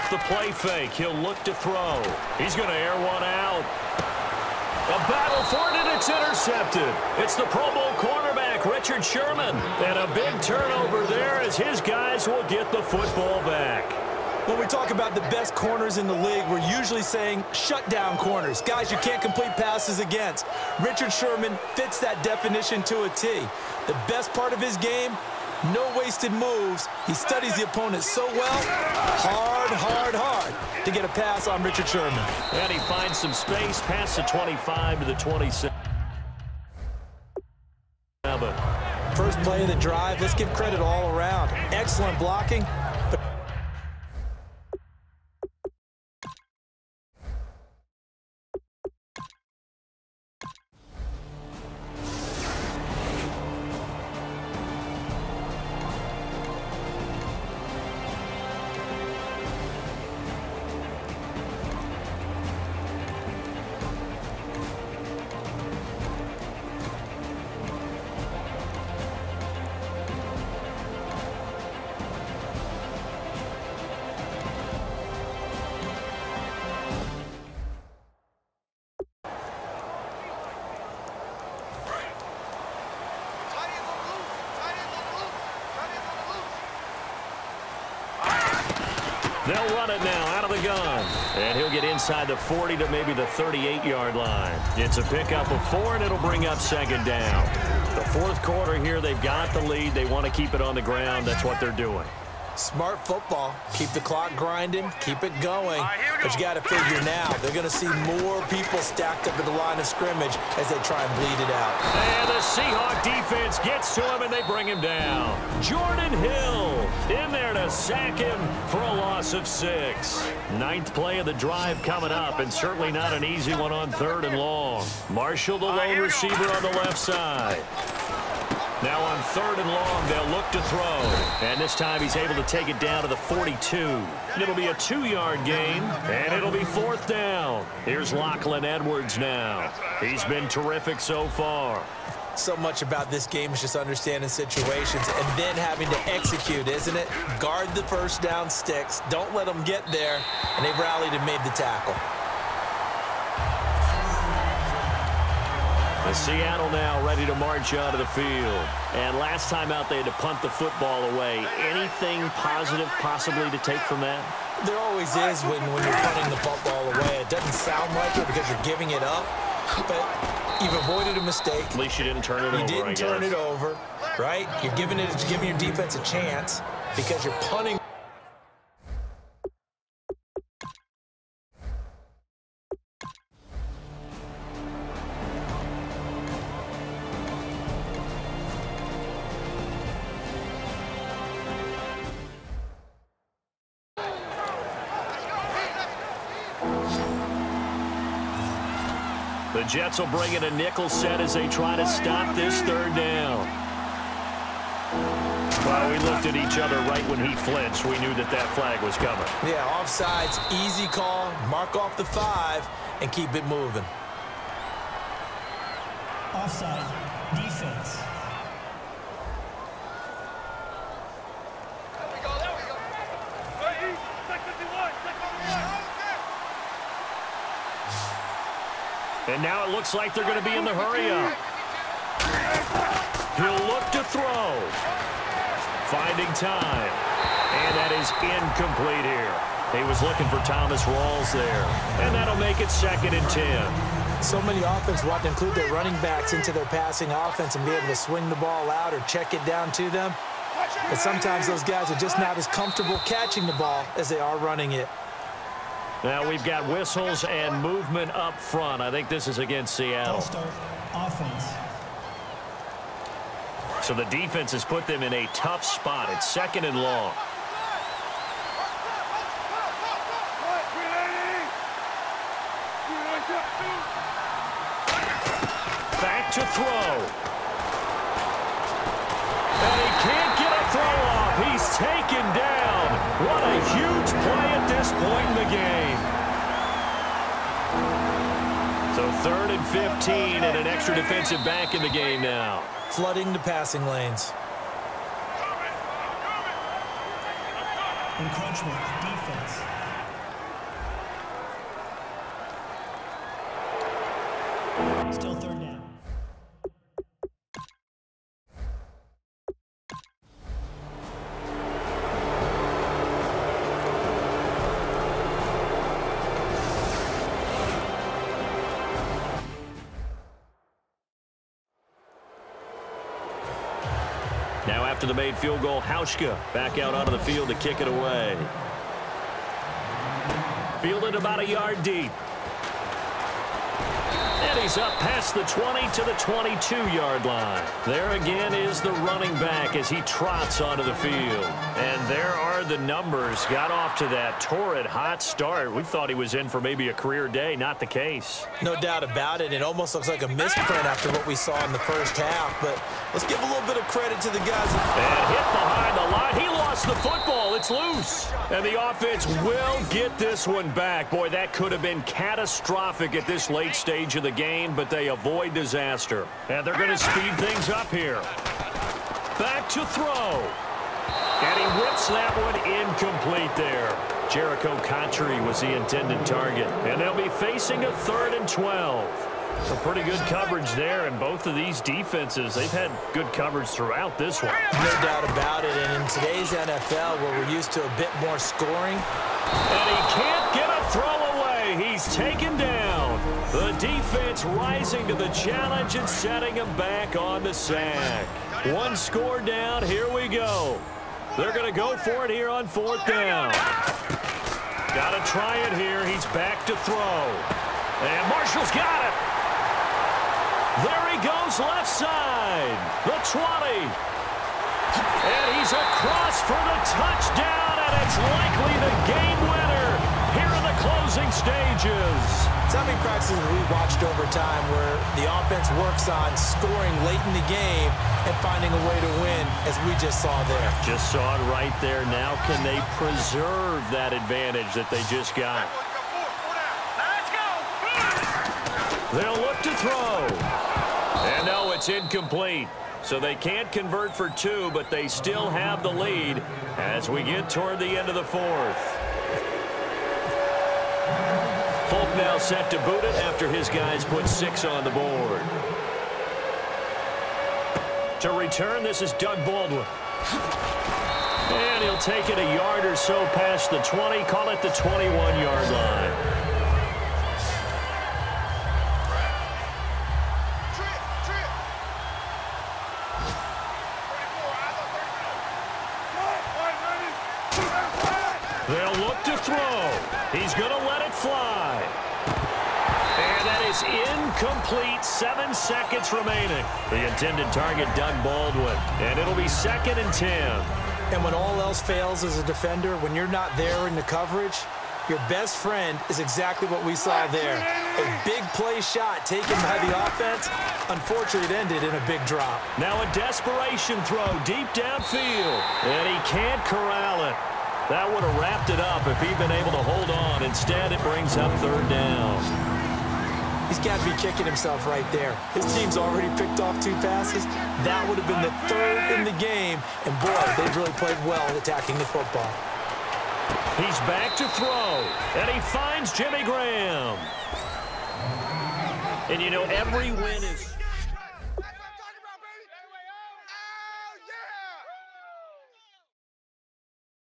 off the play fake. He'll look to throw. He's going to air one out. A battle for it, and it's intercepted. It's the Pro Bowl cornerback, Richard Sherman. And a big turnover there as his guys will get the football back. When we talk about the best corners in the league, we're usually saying shutdown corners, guys you can't complete passes against. Richard Sherman fits that definition to a T. The best part of his game, no wasted moves. He studies the opponent so well, hard to get a pass on Richard Sherman. And he finds some space past the 25 to the 27. First play of the drive, let's give credit all around. Excellent blocking. They'll run it now out of the gun. And he'll get inside the 40 to maybe the 38-yard line. It's a pickup of 4, and it'll bring up second down. The fourth quarter here, they've got the lead. They want to keep it on the ground. That's what they're doing. Smart football. Keep the clock grinding. Keep it going. But you got to figure now, they're going to see more people stacked up at the line of scrimmage as they try and bleed it out. And the Seahawk defense gets to him, and they bring him down. Jordan Hill in there to sack him for a loss of 6. Ninth play of the drive coming up, and certainly not an easy one on 3rd and long. Marshall, the lone receiver on the left side. Now on 3rd and long, they'll look to throw. And this time he's able to take it down to the 42. It'll be a 2-yard gain, and it'll be 4th down. Here's Lachlan Edwards now. He's been terrific so far. So much about this game is just understanding situations and then having to execute, isn't it? Guard the first down sticks. Don't let them get there. And they rallied and made the tackle. The Seattle now ready to march onto the field. And last time out, they had to punt the football away. Anything positive possibly to take from that? There always is when you're punting the football away. It doesn't sound like it because you're giving it up, but you've avoided a mistake. At least you didn't turn it over, You didn't turn it over, right? You're giving your defense a chance because you're punting. The Jets will bring in a nickel set as they try to stop this 3rd down. Well, we looked at each other right when he flinched. We knew that flag was coming. Yeah, offsides, easy call. Mark off the 5 and keep it moving. Offside, defense. There we go. And now it looks like they're going to be in the hurry-up. He'll look to throw. Finding time. And that is incomplete here. He was looking for Thomas Rawls there. And that'll make it 2nd and 10. So many offenses want to include their running backs into their passing offense and be able to swing the ball out or check it down to them. But sometimes those guys are just not as comfortable catching the ball as they are running it. Now we've got whistles and movement up front. I think this is against Seattle. Start offense. So the defense has put them in a tough spot. It's 2nd and long. Back to throw. And he can't get a throw off. He's taken down. What a huge play at this point in the game. So 3rd and 15 and an extra defensive back in the game now. Flooding the passing lanes. Encroachment, defense. After the made field goal, Hauschka back out onto the field to kick it away. Fielded about a yard deep. And he's up past the 20 to the 22-yard line. There again is the running back as he trots onto the field. And there are the numbers. Got off to that torrid hot start. We thought he was in for maybe a career day. Not the case. No doubt about it. It almost looks like a misprint after what we saw in the first half. But let's give a little bit of credit to the guys. And hit behind the line. He lost the football. It's loose. And the offense will get this one back. Boy, that could have been catastrophic at this late stage of the game, but they avoid disaster. And they're going to speed things up here. Back to throw. And he whips that one incomplete there. Jericho Contry was the intended target. And they'll be facing a 3rd and 12. Some pretty good coverage there, and both of these defenses, they've had good coverage throughout this one. No doubt about it, and in today's NFL, where we're used to a bit more scoring. And he can't get a throw away. He's taken down. The defense rising to the challenge and setting him back on the sack. One score down. Here we go. They're going to go for it here on 4th down. Got to try it here. He's back to throw. And Marshall's got it. There he goes left side. The 20. And he's across for the touchdown, and it's likely the game winner here in the closing stages. So many practices we watched over time where the offense works on scoring late in the game and finding a way to win, as we just saw there. Just saw it right there. Now can they preserve that advantage that they just got? They'll look to throw. And no, it's incomplete. So they can't convert for 2, but they still have the lead as we get toward the end of the 4th. Folk now set to boot it after his guys put 6 on the board. To return, this is Doug Baldwin. And he'll take it a yard or so past the 20, call it the 21-yard line. They'll look to throw. He's going to let it fly. And that is incomplete. 7 seconds remaining. The intended target, Doug Baldwin. And it'll be 2nd and 10. And when all else fails as a defender, when you're not there in the coverage, your best friend is exactly what we saw there. A big play shot taken by the offense. Unfortunately, it ended in a big drop. Now a desperation throw deep downfield. And he can't corral it. That would have wrapped it up if he'd been able to hold on. Instead, it brings up 3rd down. He's got to be kicking himself right there. His team's already picked off 2 passes. That would have been the 3rd in the game. And, boy, they've really played well attacking the football. He's back to throw. And he finds Jimmy Graham. And, you know, every win is...